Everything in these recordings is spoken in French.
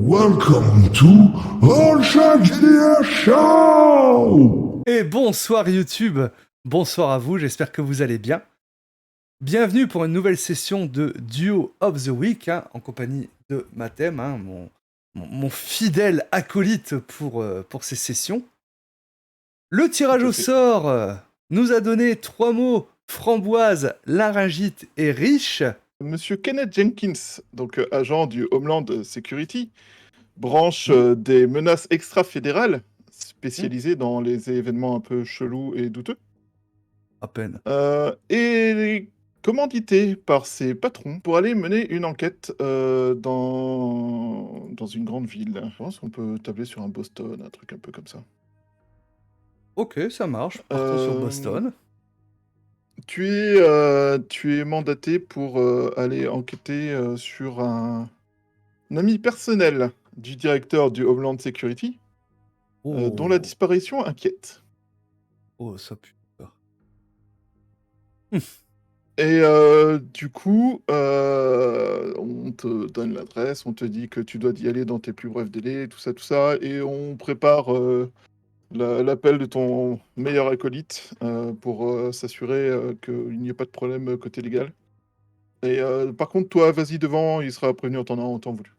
Welcome to All Shark GDR Show! Et bonsoir YouTube, bonsoir à vous, j'espère que vous allez bien. Bienvenue pour une nouvelle session de Duo of the Week, en compagnie de Mathem, mon fidèle acolyte pour ces sessions. Le tirage Tout à au fait. sort nous a donné 3 mots: framboise, laryngite et riche. Monsieur Kenneth Jenkins, donc agent du Homeland Security, branche des menaces extra-fédérales, spécialisée dans les événements un peu chelous et douteux, À peine. et commandité par ses patrons pour aller mener une enquête dans une grande ville. Je pense qu'on peut tabler sur un Boston, un truc un peu comme ça. Ok, ça marche, partons sur Euh, Boston. Tu es mandaté pour aller enquêter sur un ami personnel du directeur du Homeland Security, dont la disparition inquiète. Oh, ça pue. Et du coup, on te donne l'adresse, on te dit que tu dois y aller dans tes plus brefs délais, tout ça, et on prépare l'appel de ton meilleur acolyte pour s'assurer qu'il n'y ait pas de problème côté légal. Et par contre, toi, vas-y devant, il sera prévenu en temps voulu.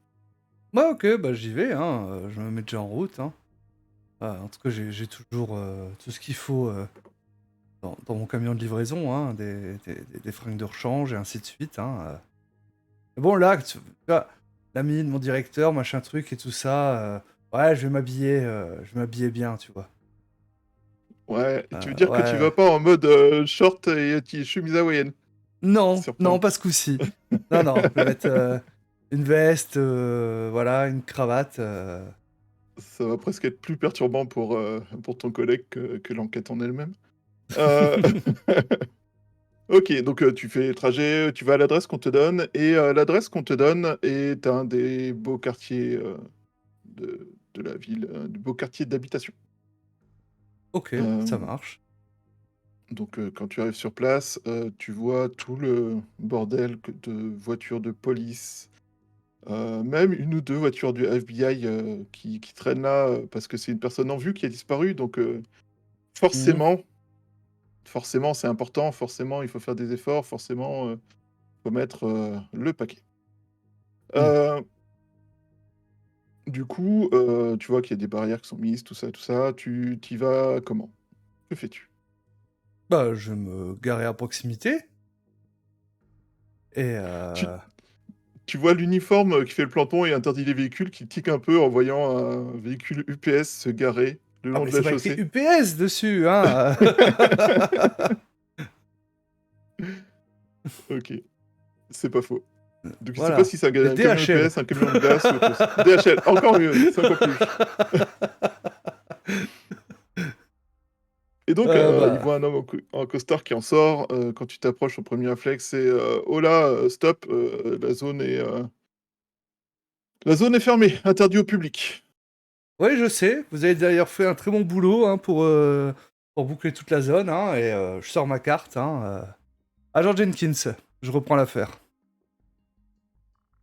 Ouais, ok, bah j'y vais, je me mets déjà en route. En tout cas, j'ai toujours tout ce qu'il faut dans mon camion de livraison, des fringues de rechange et ainsi de suite. Mais bon, là, l'ami de mon directeur, machin truc et tout ça, ouais, je vais m'habiller bien, tu vois. Ouais, tu veux dire que tu Ouais. vas pas en mode short et chemise hawaïenne? Non, Surprenant. pas ce coup-ci. Non, je vais mettre une veste, voilà, une cravate. Ça va presque être plus perturbant pour ton collègue que l'enquête en elle-même. Euh, Ok, donc tu fais le trajet, tu vas à l'adresse qu'on te donne, et l'adresse qu'on te donne est un des beaux quartiers de la ville, du beau quartier d'habitation. Ok, Euh, ça marche. donc quand tu arrives sur place, tu vois tout le bordel de voitures de police, même une ou deux voitures du FBI qui traînent là parce que c'est une personne en vue qui a disparu, donc Mhm. forcément, forcément c'est important, forcément il faut faire des efforts, forcément il faut mettre le paquet. Mhm. Euh, du coup, tu vois qu'il y a des barrières qui sont mises, tout ça, tu t'y vas comment? Que fais-tu? Bah, je vais me garer à proximité. Et Tu, tu vois l'uniforme qui fait le planton et interdit les véhicules qui tique un peu en voyant un véhicule UPS se garer le ah, long mais de la c'est pas écrit chaussée. UPS dessus, hein. Ok, c'est pas faux. Donc je sais pas Voilà. si c'est C'est un camion DHL. UPS, un camion de glace ou autre chose. DHL, encore mieux, c'est encore plus louche. Et donc, il Bah, voit un homme en costard qui en sort. Quand tu t'approches, son premier réflexe, c'est oh là, stop, la zone est fermée, interdit au public. oui, je sais. Vous avez d'ailleurs fait un très bon boulot pour boucler toute la zone. Et je sors ma carte. Agent Jenkins, je reprends l'affaire.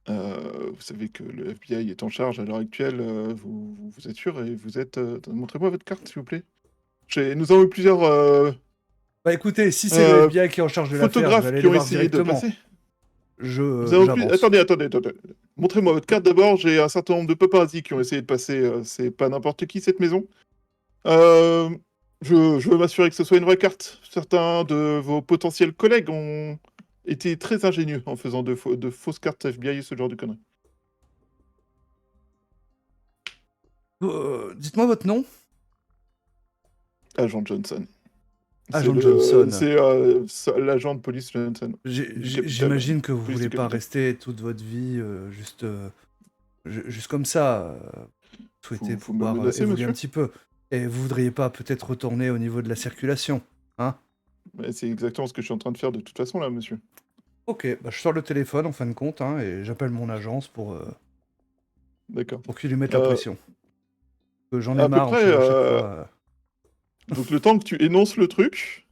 Vous savez que le FBI est en charge à l'heure actuelle. Vous êtes sûr et vous êtes. Montrez-moi votre carte, s'il vous plaît. Nous avons eu plusieurs Bah écoutez, si c'est le euh, FBI qui est en charge de l'affaire, je vais photographes aller qui les ont voir essayé de directement. passer. Nous avons plus. J'avance. Attendez. Montrez-moi votre carte d'abord. J'ai un certain nombre de paparazzi qui ont essayé de passer. C'est pas n'importe qui cette maison. Euh, je veux m'assurer que ce soit une vraie carte. Certains de vos potentiels collègues ont été très ingénieux en faisant de fausses cartes FBI et ce genre de conneries. Dites-moi votre nom. Agent Johnson. Agent Johnson. C'est l'agent de police Johnson, du capitaine, J'imagine que vous police du voulez pas capitaine. rester toute votre vie juste comme ça. Vous souhaitez Vous me pouvoir menacez, évoluer un monsieur? petit peu. Et vous voudriez pas peut-être retourner au niveau de la circulation, hein? Mais c'est exactement ce que je suis en train de faire de toute façon là, monsieur. Ok, bah je sors le téléphone en fin de compte, et j'appelle mon agence D'accord. pour qu'il lui mette la Euh, pression. Que j'en ai à peu marre, près, à chaque fois. donc le temps que tu énonces le truc,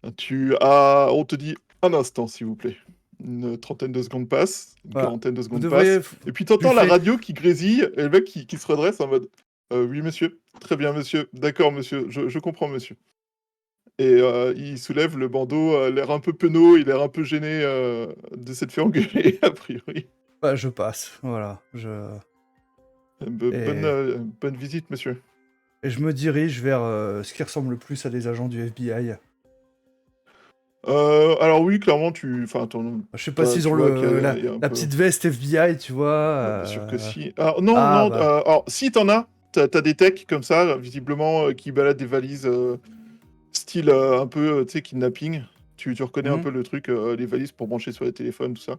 on te dit un instant, s'il vous plaît. Une trentaine de secondes passent, une Voilà. quarantaine de Vous secondes devriez... passent, et puis t'entends lui la fais- radio qui grésille, et le mec qui se redresse en mode oui, monsieur. Très bien, monsieur. D'accord, monsieur. Je comprends, monsieur. Et il soulève le bandeau, l'air un peu penaud, il a l'air un peu gêné de s'être fait engueuler, a priori. Bah, je passe, voilà. Et... Bonne visite, monsieur. Et je me dirige vers ce qui ressemble le plus à des agents du FBI. Alors oui, clairement, Je sais pas s'ils tu ont vois qu'il la, y a un la peu... petite veste FBI, tu vois. Bien sûr que si. Alors, non, Ah, non, bah. alors si t'en as, t'as des techs comme ça, visiblement, qui baladent des valises style un peu, tu sais, kidnapping. Tu reconnais un Mhm. peu le truc, les valises pour brancher sur les téléphones, tout ça.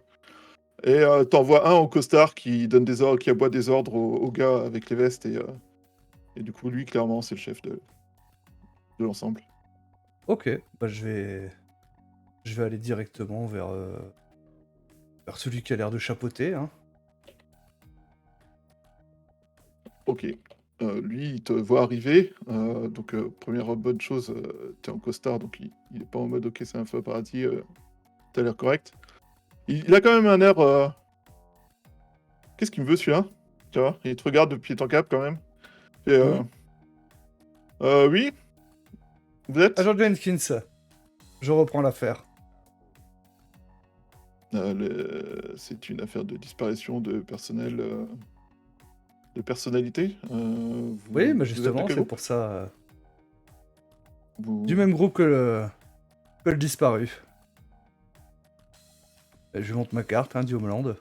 Et t'en vois un au costard qui donne des ordres, qui aboie des ordres aux gars avec les vestes, et du coup, lui, clairement, c'est le chef de l'ensemble. Ok, bah je vais aller directement vers celui qui a l'air de chapeauter, hein. Ok. Lui, il te voit arriver. Donc, première bonne chose, t'es en costard, donc il est pas en mode ok, c'est un feu paradis, t'as l'air correct. Il a quand même un air. Qu'est-ce qu'il me veut celui-là? Tu vois, il te regarde de pied en cap quand même. Et, Mhm. oui, vous êtes? Agent Jenkins, je reprends l'affaire. C'est une affaire de disparition de personnel, de personnalité. Oui, mais Vous êtes de justement, quel c'est groupe? pour ça. Du Vous... même groupe que le disparu. Et je lui montre ma carte, hein, du Homeland.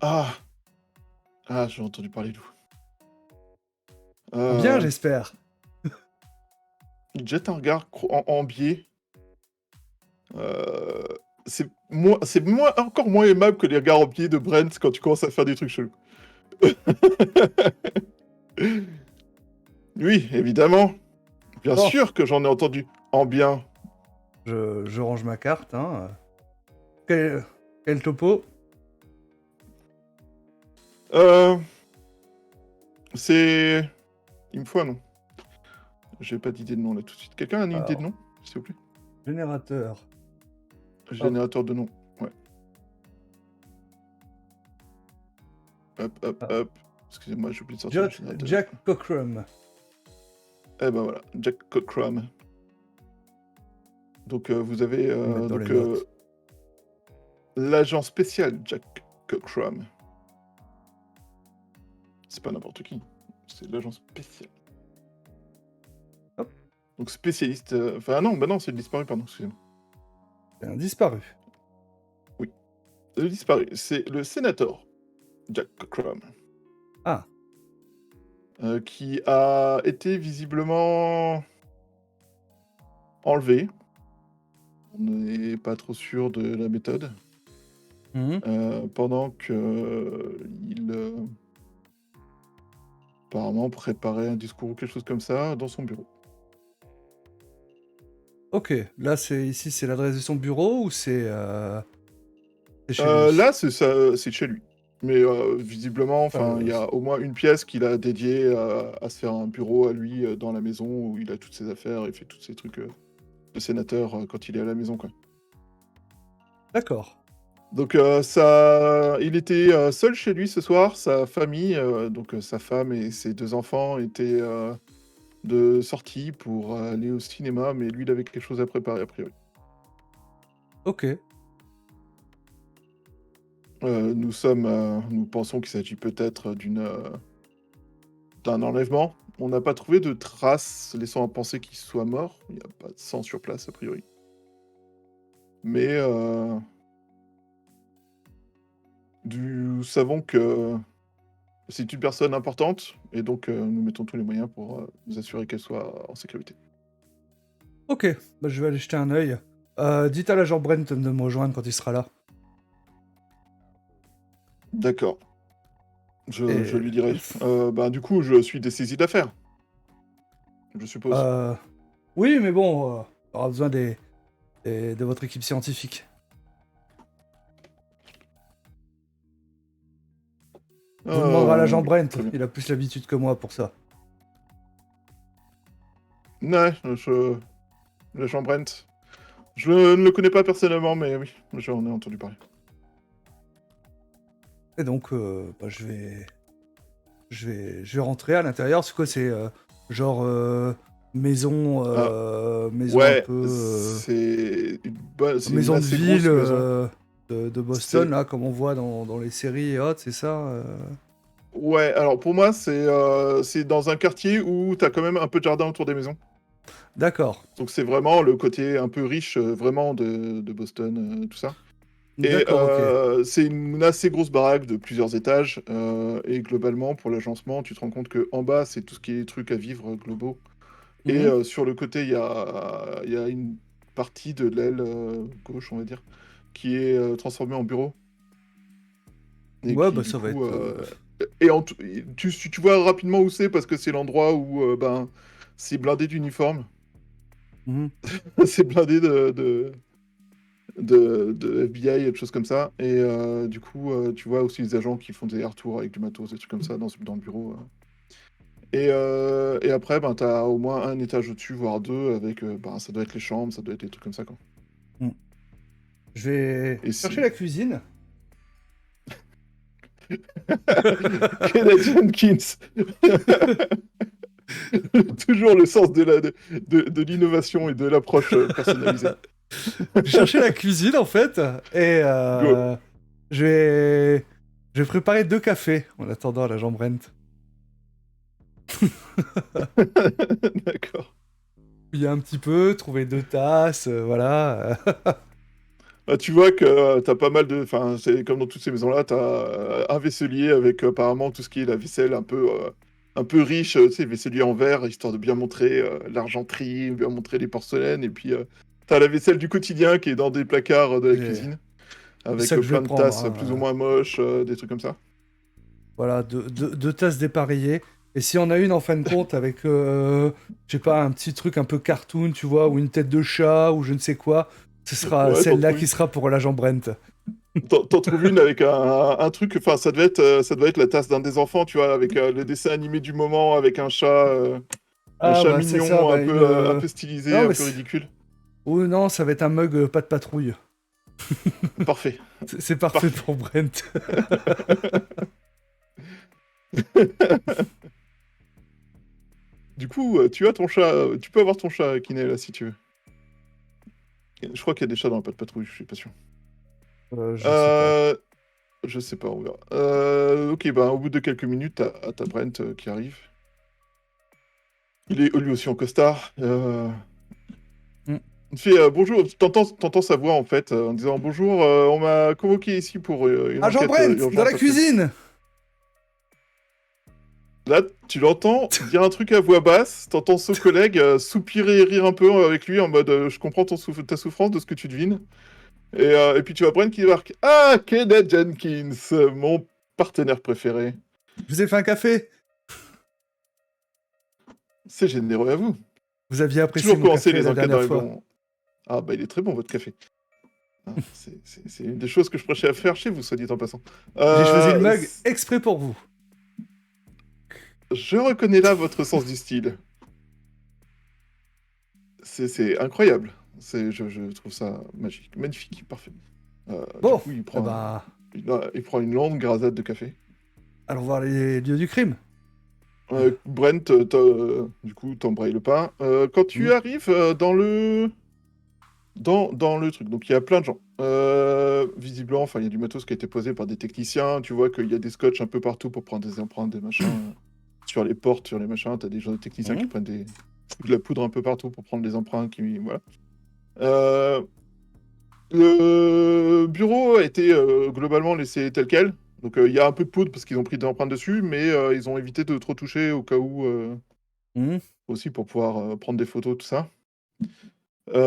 Ah! Ah, j'ai entendu parler de vous. En bien, j'espère. Il jette un regard en biais. Euh, encore moins aimable que les regards en biais de Brent quand tu commences à faire des trucs chelous. Oui, évidemment. Bien Bon, sûr que j'en ai entendu en bien. je range ma carte, hein. Quel topo? Euh, c'est... Il me faut un nom. J'ai pas d'idée de nom là tout de suite. Quelqu'un a une idée de Alors, nom, s'il vous plaît? générateur. Générateur de nom. Ouais. Hop. Ah. Excusez-moi, j'ai oublié de sortir le générateur. Jack Cockrum. Eh ben voilà, Jack Cockrum. Donc vous avez Je vais le mettre dans les notes. l'agent spécial Jack Cockrum. C'est pas n'importe qui, c'est l'agent spécial. Hop. Donc spécialiste. Enfin non, bah non, c'est le disparu, pardon, excusez-moi. C'est un disparu. Le disparu, c'est le sénateur Jack Cockrum. Ah. Qui a été visiblement enlevé. On n'est pas trop sûr de la méthode. Mhm. Pendant que il apparemment préparait un discours ou quelque chose comme ça dans son bureau. Ok, là ici c'est l'adresse de son bureau ou c'est chez lui? Là, c'est chez lui. Mais visiblement, enfin, il y a au moins une pièce qu'il a dédiée à se faire un bureau à lui dans la maison où il a toutes ses affaires et fait tous ses trucs de sénateur quand il est à la maison, quoi. D'accord. Donc il était seul chez lui ce soir. Sa famille, donc sa femme et ses 2 enfants étaient de sortie pour aller au cinéma, mais lui, il avait quelque chose à préparer a priori. Ok. Nous pensons qu'il s'agit peut-être d'un enlèvement. On n'a pas trouvé de traces laissant à penser qu'il soit mort. Il n'y a pas de sang sur place a priori. Mais nous savons que c'est une personne importante et donc nous mettons tous les moyens pour nous assurer qu'elle soit en sécurité. Ok, bah, je vais aller jeter un œil. Dites à l'agent Brent de me rejoindre quand il sera là. D'accord. Je Et... lui dirai. Du coup, je suis dessaisi d'affaires. Je suppose. Oui, mais bon, on aura besoin de votre équipe scientifique. Vous demanderez à l'agent Oui, Brent, très bien. il a plus l'habitude que moi pour ça. Ouais, l'agent Brent. Je ne le connais pas personnellement, mais oui, j'en ai entendu parler. Et donc, bah, je vais rentrer à l'intérieur. C'est quoi? C'est genre maison, Ah, maison un ouais, peu c'est une maison de assez ville grosse maison. de Boston, C'est là, comme on voit dans les séries et autres, c'est ça? Ouais, alors pour moi, c'est dans un quartier où t'as quand même un peu de jardin autour des maisons. D'accord, Donc c'est vraiment le côté un peu riche, vraiment de Boston, tout ça. Et d'accord, ok. c'est une assez grosse baraque de plusieurs étages. Et globalement, pour l'agencement, tu te rends compte que en bas, c'est tout ce qui est trucs à vivre globaux. Et Mhm. sur le côté, il y a une partie de l'aile gauche, on va dire, qui est transformée en bureau. Et Ouais, qui, bah du ça va coup. être. Tu vois rapidement où c'est parce que c'est l'endroit où ben, c'est blindé d'uniformes. Mhm. C'est blindé de FBI et de choses comme ça. Et du coup, tu vois aussi les agents qui font des retours avec du matos, des trucs comme ça dans le bureau. Et après, ben, t'as au moins un étage au-dessus, voire deux, avec, ben, ça doit être les chambres, ça doit être des trucs comme ça, quoi. Mm. Je vais Et chercher c'est... la cuisine. Kenneth Jenkins. Toujours le sens de l'innovation et de l'approche personnalisée. Je vais chercher la cuisine en fait et Go. je vais je vais préparer 2 cafés en attendant la jambe Brent. D'accord. Fouiller un petit peu, trouver 2 tasses, voilà. Bah, tu vois que t'as pas mal de... Enfin, c'est comme dans toutes ces maisons-là, t'as un vaisselier avec apparemment tout ce qui est la vaisselle un peu riche, tu sais, vaisselier en verre, histoire de bien montrer l'argenterie, bien montrer les porcelaines. Et puis, t'as la vaisselle du quotidien qui est dans des placards de la J'ai- cuisine, C'est avec ça que je vais plein de prendre, tasses hein. plus ou moins moches, des trucs comme ça. Voilà, 2 tasses dépareillées. Et si on a une en fin de compte avec, je sais pas, un petit truc un peu cartoon, tu vois, ou une tête de chat, ou je ne sais quoi, ce sera Ouais, celle-là qui sera pour l'agent Brent. t'en trouves une avec un truc, enfin, ça devait être la tasse d'un des enfants, tu vois, avec le dessin animé du moment, avec un Ah chat bah c'est ça, mignon, bah un peu stylisé, Non un mais... peu ridicule. Ou non, ça va être un mug pas de patrouille. Parfait, C'est parfait parfait. pour Brent. Du coup, tu as ton chat, tu peux avoir ton chat Kiné là si tu veux. Je crois qu'il y a des chats dans la patte patrouille, je suis pas sûr. Je sais pas. Euh, je sais pas, on verra. Ok, bah au bout de quelques minutes, t'as Brent qui arrive. Il est lui aussi en costard. Hmm. Il fait bonjour, t'entends sa voix en fait, en disant bonjour, on m'a convoqué ici pour une Agent enquête Brent, dans urgente la parce que cuisine! là, tu l'entends dire un truc à voix basse, t'entends son collègue soupirer et rire un peu avec lui en mode je comprends ta souffrance de ce que tu devines. Et puis tu vois Brent qui débarque. Ah, Kenneth Jenkins, mon partenaire préféré. Je vous ai fait un café. C'est généreux à vous. Vous aviez apprécié Toujours mon commencer café les la enquêtes dans dernière les fois. bons. Ah, bah il est très bon votre café. Ah, c'est une des choses que je prêchais à faire chez vous, soit dit en passant. J'ai choisi le Euh, mug exprès pour vous. je reconnais là votre sens du style. C'est incroyable. Je trouve ça magique, magnifique, parfait. Du Bon, coup, eh ben, il prend une longue grazade de café. allons voir les lieux du crime. Brent, du coup, t'embrayes le pas. Quand Hmm. tu arrives dans le truc, donc il y a plein de gens. Visiblement, enfin, il y a du matos qui a été posé par des techniciens. Tu vois qu'il y a des scotch un peu partout pour prendre des empreintes, des machins. Sur les portes, sur les machins. T'as des gens, des techniciens qui Hmm. prennent de la poudre un peu partout pour prendre les empreintes. Voilà. Euh, le bureau a été globalement laissé tel quel. Donc il y a un peu de poudre parce qu'ils ont pris des empreintes dessus, mais ils ont évité de trop toucher au cas où, Hmm. aussi pour pouvoir prendre des photos, tout ça.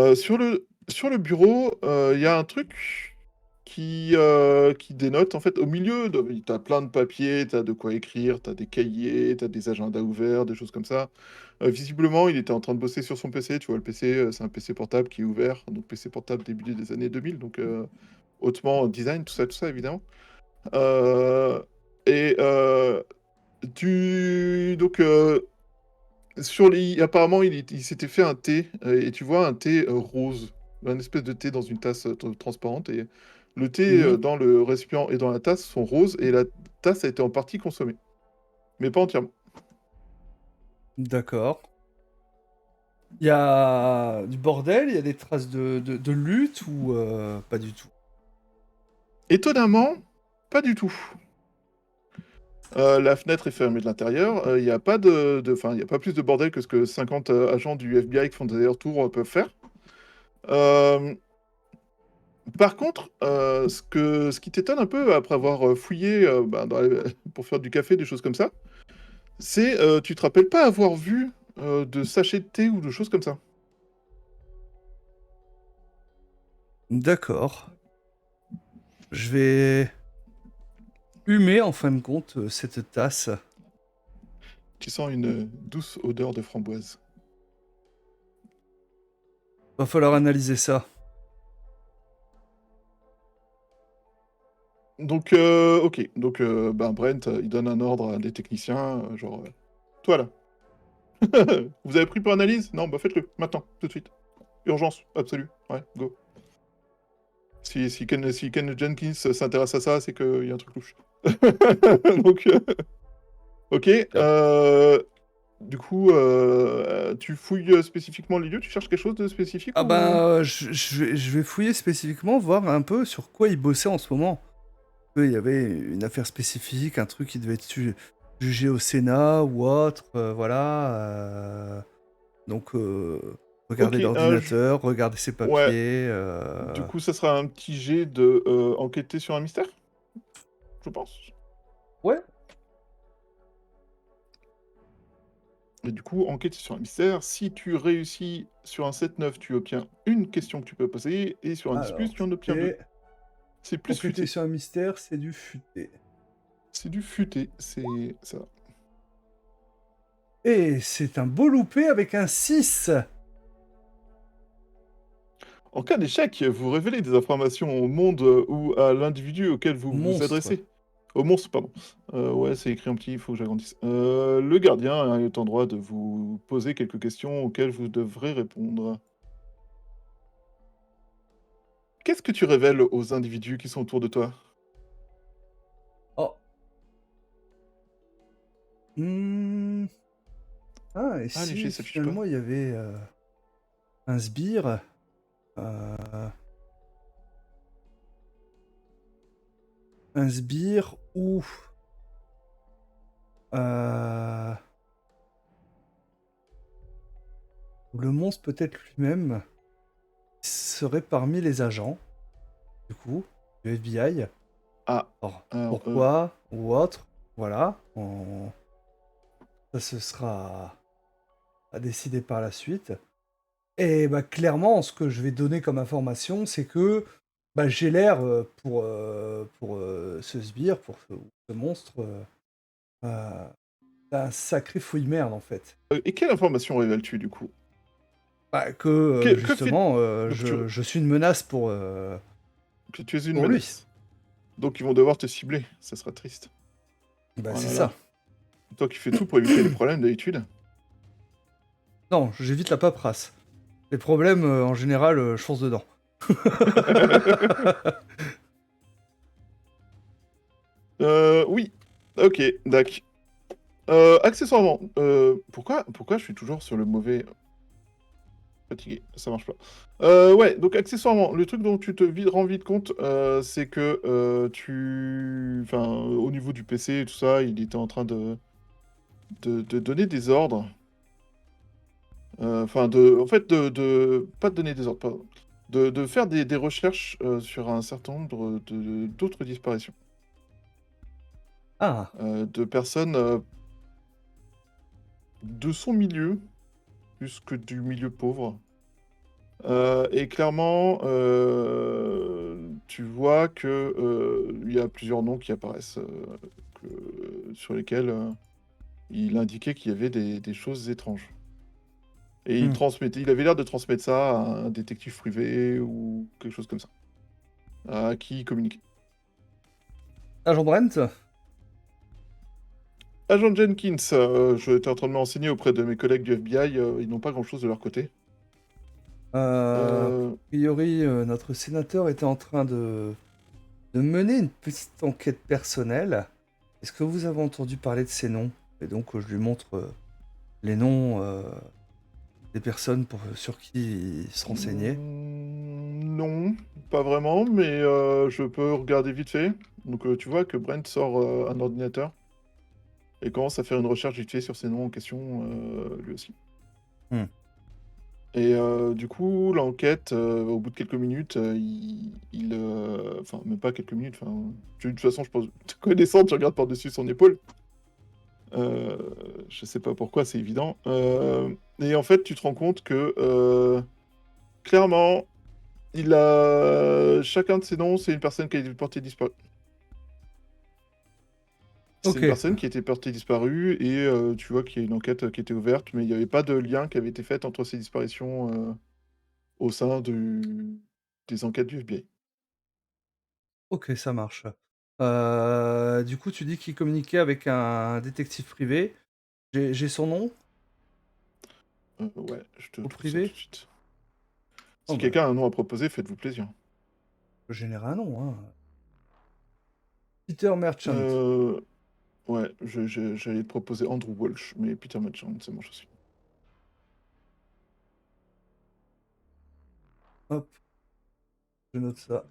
Sur le bureau, il y a un truc qui dénote, en fait, au milieu, t'as plein de papiers, t'as de quoi écrire, t'as des cahiers, t'as des agendas ouverts, des choses comme ça. Visiblement, il était en train de bosser sur son PC, tu vois, le PC, c'est un PC portable qui est ouvert, donc PC portable début des années 2000, donc hautement design, tout ça, évidemment. Euh, et donc, Apparemment, il s'était fait un thé, et tu vois un thé rose, un espèce de thé dans une tasse transparente, et le thé Mhm. dans le récipient et dans la tasse sont roses, et la tasse a été en partie consommée, mais pas entièrement. D'accord. Il y a du bordel, il y a des traces de lutte ou pas du tout? Étonnamment, pas du tout. La fenêtre est fermée de l'intérieur, il n'y a pas enfin, il y a pas plus de bordel que ce que 50 agents du FBI qui font des allers-retours peuvent faire. Euh, Par contre, ce qui t'étonne un peu après avoir fouillé pour faire du café, des choses comme ça, c'est tu te rappelles pas avoir vu de sachets de thé ou de choses comme ça. D'accord. Je vais humer en fin de compte cette tasse. Tu sens une douce odeur de framboise. Va falloir analyser ça. Donc, ok. Donc, Brent, il donne un ordre à des techniciens, genre, toi là, vous avez pris pour analyse? Non, bah faites-le, maintenant, tout de suite. Urgence, absolue. Ouais, go. Si Ken Jenkins s'intéresse à ça, c'est qu'il y a un truc louche. Donc, ok. Du coup, tu fouilles spécifiquement les lieux? Tu cherches quelque chose de spécifique Ah ou... bah, je vais fouiller spécifiquement, voir un peu sur quoi il bossait en ce moment. Il y avait une affaire spécifique, un truc qui devait être jugé au Sénat ou autre, voilà. Donc, regarder Ok, l'ordinateur, regarder ses ouais. papiers. Du coup, ça sera un petit jet de enquêter sur un mystère, je pense. Ouais. Et du coup, enquêter sur un mystère, si tu réussis sur un 7-9, tu obtiens une question que tu peux poser, et sur un 10+, Alors, tu en obtiens deux. futé. C'est plus Enquêter futé. sur un mystère, c'est du futé. C'est du futé, c'est ça. Et c'est un beau loupé avec un 6. En cas d'échec, vous révélez des informations au monde ou à l'individu auquel vous vous Monstre. adressez. Au monstre, pardon. Ouais, c'est écrit en petit, il faut que j'agrandisse. Le gardien est en droit de vous poser quelques questions auxquelles vous devrez répondre. Qu'est-ce que tu révèles aux individus qui sont autour de toi? Oh. Hmm. Ah, et Ah, léger, si ça fiche pas. finalement il y avait un sbire, ou euh, le monstre peut-être lui-même serait parmi les agents, du coup, du FBI. Ah, Alors, alors, pourquoi ou autre, voilà, ça ce sera à décider par la suite. Et bah, clairement, ce que je vais donner comme information, c'est que bah, j'ai l'air, pour ce sbire, pour ce monstre, euh, d'un sacré fouille-merde, en fait. et quelle information révèles-tu, du coup? Bah, que, Que fait... justement, Donc, je suis une menace que tu es une pour lui. menace. Donc, ils vont devoir te cibler, ça sera triste. Bah, Oh c'est là ça. là. Toi qui fais tout pour éviter les problèmes d'habitude. Non, j'évite la paperasse. Les problèmes, en général, je fonce dedans. Oui. Ok, d'accord. Accessoirement, pourquoi je suis toujours sur le mauvais... Fatigué, ça marche pas. Ouais, donc accessoirement, le truc dont tu te rends vite compte, c'est que Enfin, au niveau du PC et tout ça, il était en train de donner des ordres. Enfin, en fait, pas de donner des ordres, pardon. De faire des recherches sur un certain nombre d'autres disparitions. Ah, De personnes de son milieu, plus que du milieu pauvre. Et clairement, tu vois que il y a plusieurs noms qui apparaissent, sur lesquels il indiquait qu'il y avait des choses étranges. Et hmm. il avait l'air de transmettre ça à un détective privé ou quelque chose comme ça, à qui il communiquait. Agent Brent, Agent Jenkins, je étais en train de me renseigner auprès de mes collègues du FBI, ils n'ont pas grand-chose de leur côté. A Euh, priori, notre sénateur était en train de mener une petite enquête personnelle. Est-ce que vous avez entendu parler de ces noms? Et donc, je lui montre les noms des personnes sur qui il se renseignait. Non, pas vraiment, mais je peux regarder vite fait. Donc tu vois que Brent sort un ordinateur et commence à faire une recherche vite fait sur ces noms en question, lui aussi. Hmm. Et du coup, l'enquête, au bout de quelques minutes, enfin, même pas quelques minutes, enfin, de toute façon, je pense, te connaissant, tu regardes par-dessus son épaule. Euh, je sais pas pourquoi, c'est évident. Et en fait, tu te rends compte que, clairement, chacun de ces noms, c'est une personne qui a été portée disparue. C'est Ok, une personne qui a été portée disparue et tu vois qu'il y a une enquête qui était ouverte, mais il n'y avait pas de lien qui avait été fait entre ces disparitions au sein des enquêtes du FBI. ok, ça marche. Du coup, tu dis qu'il communiquait avec un détective privé. J'ai son nom Ouais, je te au trouve ça tout privé? de suite. Oh Si bah, quelqu'un a un nom à proposer, faites-vous plaisir. je peux générer un nom, hein. Peter Merchant. Euh, ouais, j'allais te proposer Andrew Walsh, mais Peter Merchant, c'est moi aussi. Hop, je note ça.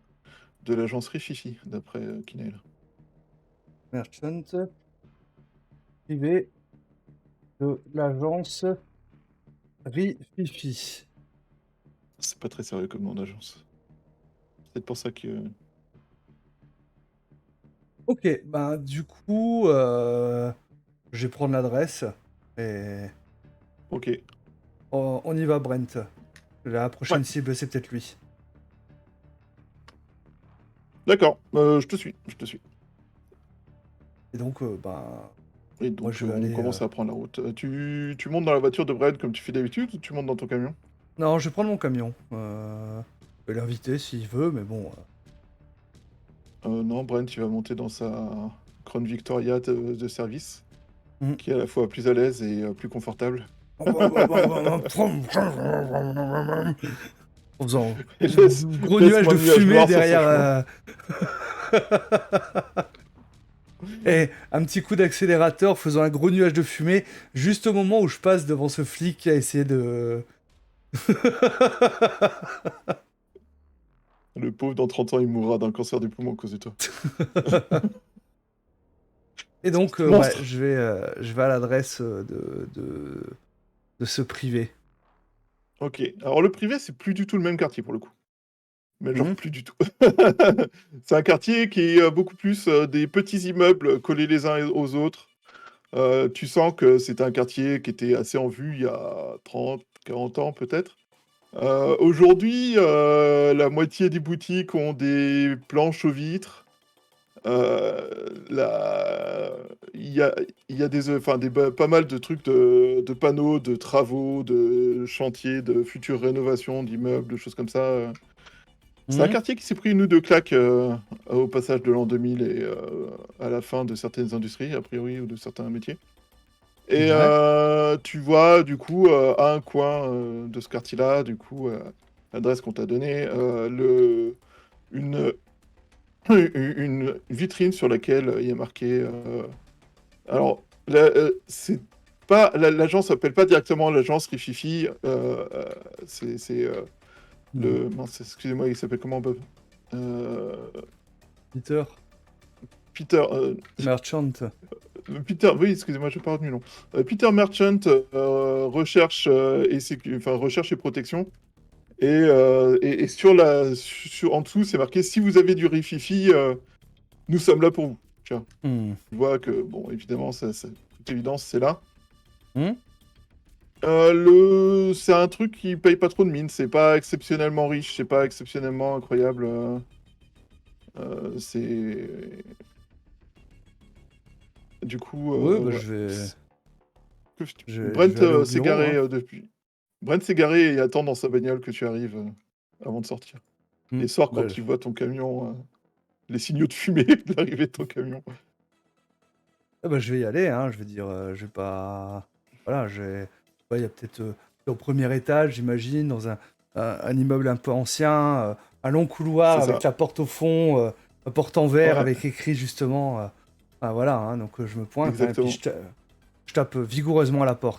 De l'agence Rififi, d'après Kinail. Merchant, privé de l'agence Rififi. C'est pas très sérieux comme nom d'agence. C'est peut-être pour ça que. Ok, bah du coup, je vais prendre l'adresse et Ok, on y va, Brent. La ouais, prochaine cible, c'est peut-être lui. d'accord, je te suis, je te suis. Et donc, bah, Et moi, donc, je vais on aller. commence à prendre la route. Tu montes dans la voiture de Brad comme tu fais d'habitude ou tu montes dans ton camion? Non, je vais prendre mon camion. Je vais l'inviter s'il veut, mais bon. Non, Brent, il va monter dans sa Crown Victoria de service, Hmm. qui est à la fois plus à l'aise et plus confortable. En faisant Et gros nuage laisse-moi de le nuage fumée noir sur son derrière. chemin. Et un petit coup d'accélérateur faisant un gros nuage de fumée juste au moment où je passe devant ce flic qui a essayé de. Le pauvre, dans 30 ans, il mourra d'un cancer du poumon à cause de toi. Et donc, ouais, Monstre! je vais à l'adresse de ce privé. Ok, alors le privé, c'est plus du tout le même quartier pour le coup. Mais genre Hmm. plus du tout. C'est un quartier qui est beaucoup plus des petits immeubles collés les uns aux autres. Tu sens que c'était un quartier qui était assez en vue il y a 30, 40 ans peut-être. Aujourd'hui, la moitié des boutiques ont des planches aux vitres. La il y a enfin pas mal de trucs de panneaux, de travaux, de chantiers, de futures rénovations d'immeubles, de choses comme ça, C'est un Hmm. quartier qui s'est pris une ou deux claques, au passage de l'an 2000 et à la fin de certaines industries, a priori, ou de certains métiers. Et Ouais. tu vois, du coup, à un coin, de ce quartier-là, du coup, l'adresse qu'on t'a donnée, une une vitrine sur laquelle il y a marqué, alors c'est pas l'agence s'appelle pas directement l'agence Rififi, c'est, Hmm. le mince, excusez-moi, il s'appelle comment Bob? Heu, Peter Peter, Merchant. Peter, oui, excusez-moi, je n'ai pas retenu le nom. Peter Merchant, recherche, enfin, recherche et protection. Et en dessous, c'est marqué si vous avez du rififi, nous sommes là pour vous. Tiens, Hmm. tu vois que, bon, évidemment, toute évidence, c'est là. Hmm. C'est un truc qui paye pas trop de mine, c'est pas exceptionnellement riche, c'est pas exceptionnellement incroyable. C'est. Du coup, Ouais, bah, ouais. je vais Brent aller au s'est bureau, garé hein. depuis. Brent s'est garé et attend dans sa bagnole que tu arrives avant de sortir. Hmm. Et sort Bah, quand il voit ton camion, les signaux de fumée de l'arrivée de ton camion. Ah bah, je vais y aller, hein, je veux dire, je vais pas... Voilà, il y a peut-être au premier étage, j'imagine, dans un immeuble un peu ancien, un long couloir C'est avec ça. la porte au fond, la porte en verre Ouais, avec écrit justement... voilà, hein, donc je me pointe, hein, et puis exactement. je tape vigoureusement à la porte.